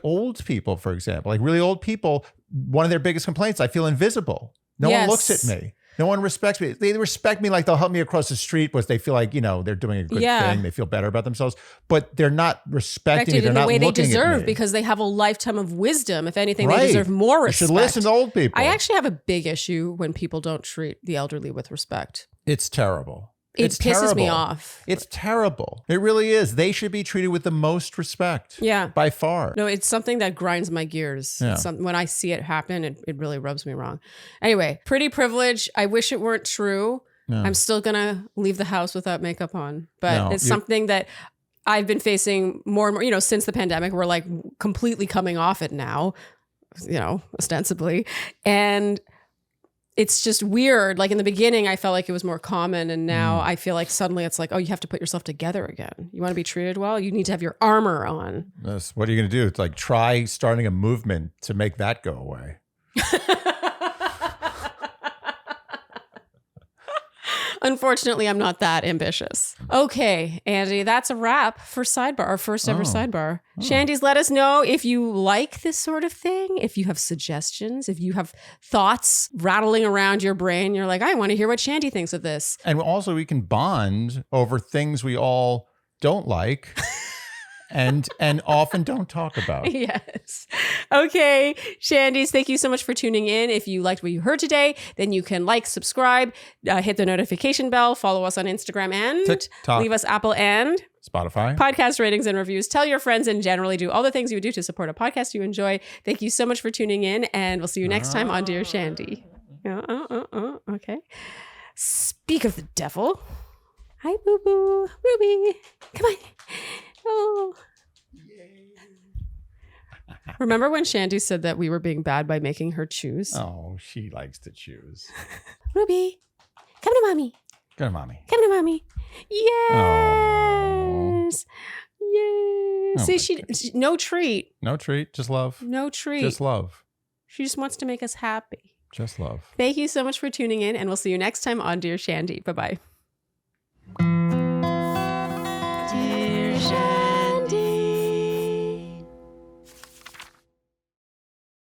old people, for example, like really old people, one of their biggest complaints, I feel invisible. No one looks at me. No one respects me. They respect me like they'll help me across the street because they feel like, they're doing a good thing. They feel better about themselves, but they're not respecting me. They're not looking at me. In the way they deserve, because they have a lifetime of wisdom. If anything, they deserve more respect. You should listen to old people. I actually have a big issue when people don't treat the elderly with respect. It's terrible. It pisses me off. It's terrible. It really is. They should be treated with the most respect. Yeah. By far. No, it's something that grinds my gears. Yeah. When I see it happen, it really rubs me wrong. Anyway, pretty privilege. I wish it weren't true. No. I'm still going to leave the house without makeup on. But it's something that I've been facing more and more, since the pandemic. We're like completely coming off it now, ostensibly. And it's just weird. Like in the beginning, I felt like it was more common. And now I feel like suddenly it's like, oh, you have to put yourself together again. You want to be treated well? You need to have your armor on. Yes. What are you going to do? It's like try starting a movement to make that go away. Unfortunately, I'm not that ambitious. Okay, Andy, that's a wrap for Sidebar, our first ever Sidebar. Shandy's, let us know if you like this sort of thing, if you have suggestions, if you have thoughts rattling around your brain. You're like, I want to hear what Shandy thinks of this. And also we can bond over things we all don't like. And often don't talk about. Yes. Okay, Shandies, thank you so much for tuning in. If you liked what you heard today, then you can subscribe, hit the notification bell, follow us on Instagram, and TikTok. Leave us Apple and Spotify podcast ratings and reviews. Tell your friends and generally do all the things you would do to support a podcast you enjoy. Thank you so much for tuning in, and we'll see you next time on Dear Shandy. Okay. Speak of the devil. Hi, Boo Boo. Ruby. Come on. Oh. Yay. Remember when Shandy said that we were being bad by making her choose? Oh, she likes to choose. Ruby, come to mommy. Come to mommy. Come to mommy. Yes. Oh. Yay. See, no treat. No treat, just love. No treat. Just love. She just wants to make us happy. Just love. Thank you so much for tuning in, and we'll see you next time on Dear Shandy. Bye-bye.